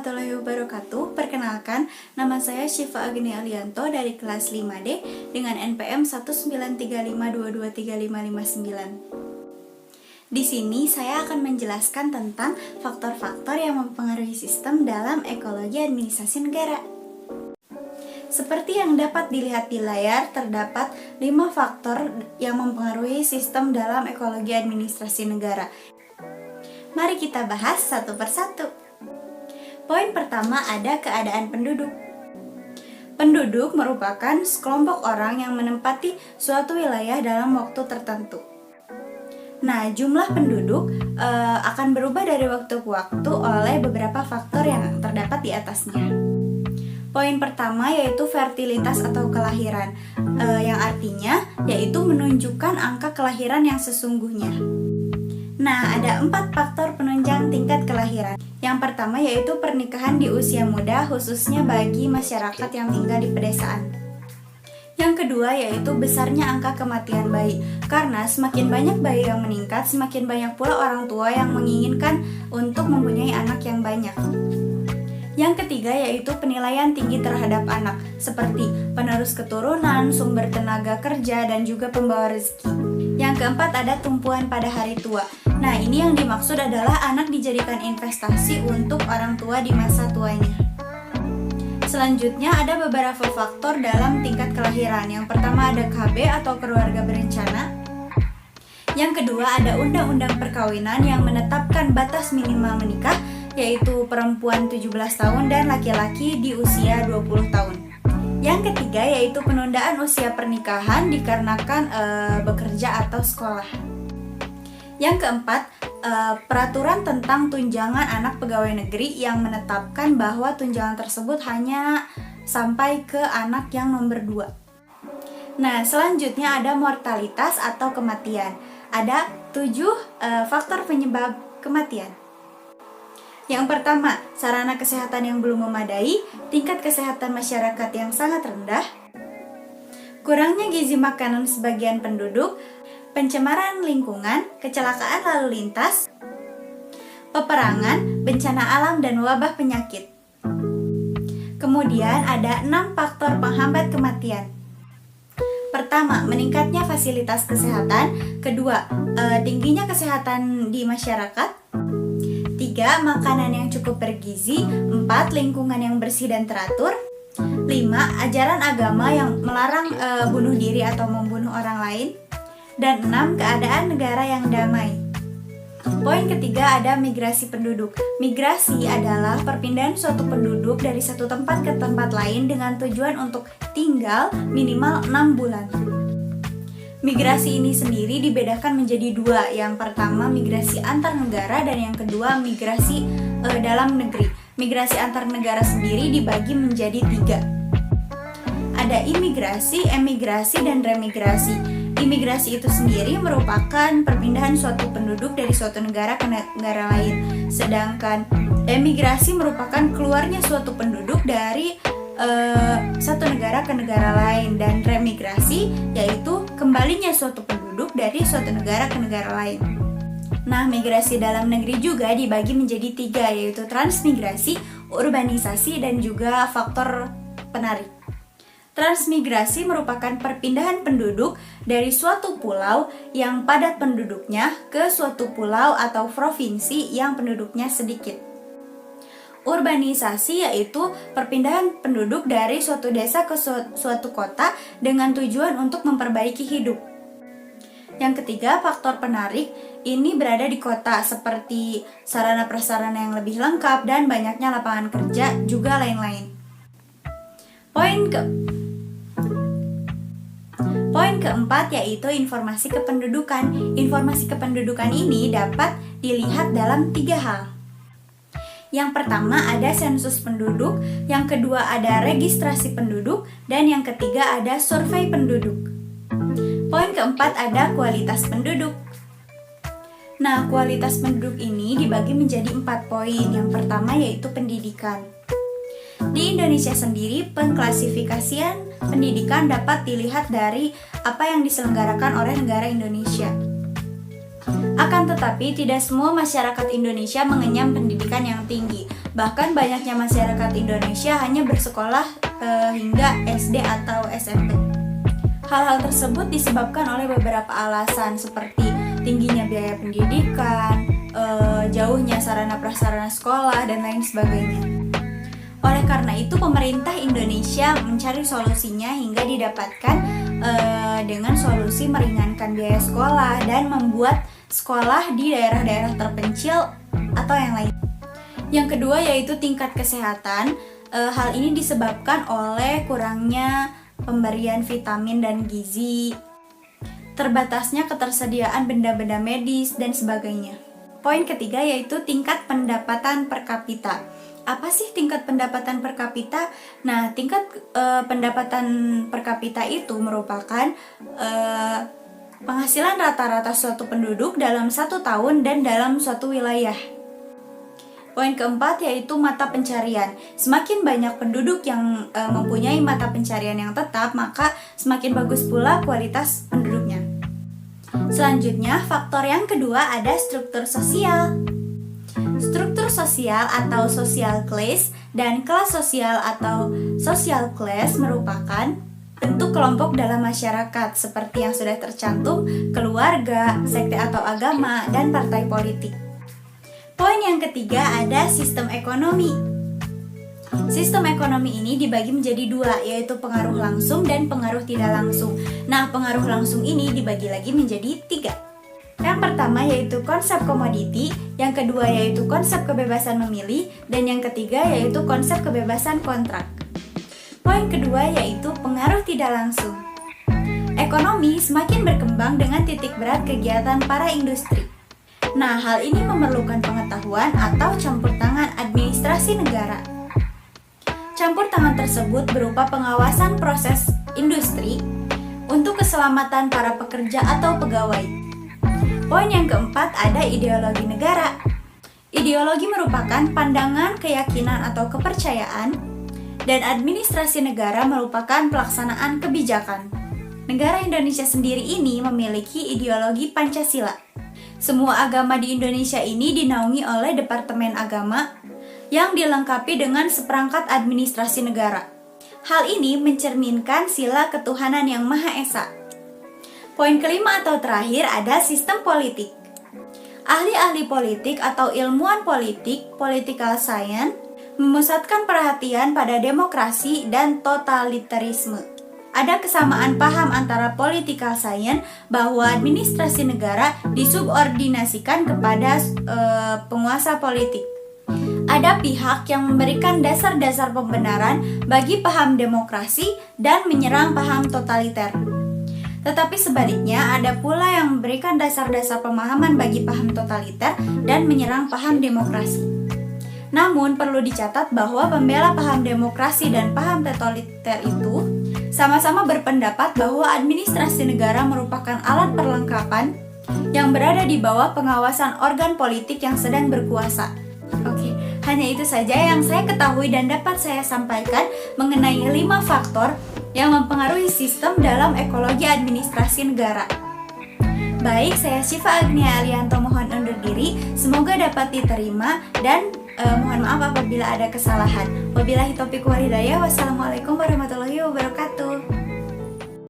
warahmatullahi wabarakatuh. Perkenalkan, nama saya Syifa Agni Alianto dari kelas 5D dengan NPM 19352235559. Di sini saya akan menjelaskan tentang faktor-faktor yang mempengaruhi sistem dalam ekologi administrasi negara. Seperti yang dapat dilihat di layar, terdapat 5 faktor yang mempengaruhi sistem dalam ekologi administrasi negara. Mari kita bahas satu persatu. Poin pertama ada keadaan penduduk. Penduduk merupakan sekelompok orang yang menempati suatu wilayah dalam waktu tertentu. Nah, jumlah penduduk akan berubah dari waktu ke waktu oleh beberapa faktor yang terdapat di atasnya. Poin pertama yaitu fertilitas atau kelahiran, yang artinya yaitu menunjukkan angka kelahiran yang sesungguhnya. Nah, ada 4 faktor penunjang tingkat kelahiran. Yang pertama yaitu pernikahan di usia muda, khususnya bagi masyarakat yang tinggal di pedesaan. Yang kedua yaitu besarnya angka kematian bayi, karena semakin banyak bayi yang meningkat, semakin banyak pula orang tua yang menginginkan untuk mempunyai anak yang banyak. Yang ketiga yaitu penilaian tinggi terhadap anak, seperti penerus keturunan, sumber tenaga kerja, dan juga pembawa rezeki. Yang keempat ada tumpuan pada hari tua. Nah, ini yang dimaksud adalah anak dijadikan investasi untuk orang tua di masa tuanya. Selanjutnya ada beberapa faktor dalam tingkat kelahiran. Yang pertama ada KB atau keluarga berencana. Yang kedua ada undang-undang perkawinan yang menetapkan batas minimal menikah, yaitu perempuan 17 tahun dan laki-laki di usia 20 tahun. Yang ketiga yaitu penundaan usia pernikahan dikarenakan bekerja atau sekolah. Yang keempat, peraturan tentang tunjangan anak pegawai negeri yang menetapkan bahwa tunjangan tersebut hanya sampai ke anak yang nomor 2. Nah, selanjutnya ada mortalitas atau kematian. Ada 7 faktor penyebab kematian. Yang pertama, sarana kesehatan yang belum memadai, tingkat kesehatan masyarakat yang sangat rendah, kurangnya gizi makanan sebagian penduduk, pencemaran lingkungan, kecelakaan lalu lintas, peperangan, bencana alam, dan wabah penyakit. Kemudian ada 6 faktor penghambat kematian. Pertama, meningkatnya fasilitas kesehatan. Kedua, tingginya kesehatan di masyarakat. 3. Makanan yang cukup bergizi. 4. Lingkungan yang bersih dan teratur. 5. Ajaran agama yang melarang bunuh diri atau membunuh orang lain. Dan 6. Keadaan negara yang damai. Poin ketiga ada migrasi penduduk. Migrasi adalah perpindahan suatu penduduk dari satu tempat ke tempat lain dengan tujuan untuk tinggal minimal 6 bulan. Migrasi ini sendiri dibedakan menjadi 2. Yang pertama migrasi antar negara dan yang kedua migrasi dalam negeri. Migrasi antar negara sendiri dibagi menjadi 3. Ada imigrasi, emigrasi, dan remigrasi. Imigrasi itu sendiri merupakan perpindahan suatu penduduk dari suatu negara ke negara lain. Sedangkan emigrasi merupakan keluarnya suatu penduduk dari satu negara ke negara lain, dan remigrasi yaitu kembalinya suatu penduduk dari suatu negara ke negara lain. Nah, migrasi dalam negeri juga dibagi menjadi 3, yaitu transmigrasi, urbanisasi, dan juga faktor penarik. Transmigrasi merupakan perpindahan penduduk dari suatu pulau yang padat penduduknya ke suatu pulau atau provinsi yang penduduknya sedikit. Urbanisasi yaitu perpindahan penduduk dari suatu desa ke suatu kota dengan tujuan untuk memperbaiki hidup. Yang ketiga, faktor penarik ini berada di kota, seperti sarana prasarana yang lebih lengkap dan banyaknya lapangan kerja, juga lain-lain. Poin keempat yaitu informasi kependudukan. Informasi kependudukan ini dapat dilihat dalam 3 hal. Yang pertama ada sensus penduduk, yang kedua ada registrasi penduduk, dan yang ketiga ada survei penduduk. Poin keempat ada kualitas penduduk. Nah, kualitas penduduk ini dibagi menjadi 4 poin. Yang pertama yaitu pendidikan. Di Indonesia sendiri, pengklasifikasian pendidikan dapat dilihat dari apa yang diselenggarakan oleh negara Indonesia. Akan tetapi, tidak semua masyarakat Indonesia mengenyam pendidikan yang tinggi. Bahkan banyaknya masyarakat Indonesia hanya bersekolah hingga SD atau SMP. Hal-hal tersebut disebabkan oleh beberapa alasan seperti tingginya biaya pendidikan, jauhnya sarana prasarana sekolah, dan lain sebagainya. Oleh karena itu, pemerintah Indonesia mencari solusinya hingga didapatkan dengan solusi meringankan biaya sekolah dan membuat sekolah di daerah-daerah terpencil atau yang lain. Yang kedua yaitu tingkat kesehatan. Hal ini disebabkan oleh kurangnya pemberian vitamin dan gizi, terbatasnya ketersediaan benda-benda medis, dan sebagainya. Poin ketiga yaitu tingkat pendapatan per kapita. Apa sih tingkat pendapatan per kapita? Nah, tingkat pendapatan per kapita itu merupakan penghasilan rata-rata suatu penduduk dalam 1 tahun dan dalam suatu wilayah. Poin keempat yaitu mata pencarian. Semakin banyak penduduk yang mempunyai mata pencarian yang tetap, maka semakin bagus pula kualitas penduduknya. Selanjutnya, faktor yang kedua ada struktur sosial. Struktur sosial atau social class dan kelas sosial atau social class merupakan bentuk kelompok dalam masyarakat seperti yang sudah tercantum keluarga, sekte atau agama, dan partai politik. Poin yang ketiga ada sistem ekonomi. Sistem ekonomi ini dibagi menjadi 2, yaitu pengaruh langsung dan pengaruh tidak langsung. Nah, pengaruh langsung ini dibagi lagi menjadi 3. Yang pertama yaitu konsep komoditi, yang kedua yaitu konsep kebebasan memilih, dan yang ketiga yaitu konsep kebebasan kontrak. Poin kedua yaitu pengaruh tidak langsung. Ekonomi semakin berkembang dengan titik berat kegiatan para industri. Nah, hal ini memerlukan pengetahuan atau campur tangan administrasi negara. Campur tangan tersebut berupa pengawasan proses industri untuk keselamatan para pekerja atau pegawai. Poin yang keempat ada ideologi negara. Ideologi merupakan pandangan, keyakinan, atau kepercayaan, dan administrasi negara merupakan pelaksanaan kebijakan. Negara Indonesia sendiri ini memiliki ideologi Pancasila. Semua agama di Indonesia ini dinaungi oleh Departemen Agama yang dilengkapi dengan seperangkat administrasi negara. Hal ini mencerminkan sila ketuhanan yang Maha Esa. Poin kelima atau terakhir ada sistem politik. Ahli-ahli politik atau ilmuwan politik, political science, memusatkan perhatian pada demokrasi dan totalitarisme. Ada kesamaan paham antara political science bahwa administrasi negara disubordinasikan kepada penguasa politik. Ada pihak yang memberikan dasar-dasar pembenaran bagi paham demokrasi dan menyerang paham totaliter. Tetapi sebaliknya, ada pula yang memberikan dasar-dasar pemahaman bagi paham totaliter dan menyerang paham demokrasi. Namun, perlu dicatat bahwa pembela paham demokrasi dan paham totaliter itu sama-sama berpendapat bahwa administrasi negara merupakan alat perlengkapan yang berada di bawah pengawasan organ politik yang sedang berkuasa. Oke, hanya itu saja yang saya ketahui dan dapat saya sampaikan mengenai 5 faktor yang mempengaruhi sistem dalam ekologi administrasi negara. Baik, saya Syifa Agnia Alianto mohon undur diri. Semoga dapat diterima dan mohon maaf apabila ada kesalahan. Wabillahi taufiq wal hidayah. Wassalamualaikum warahmatullahi wabarakatuh.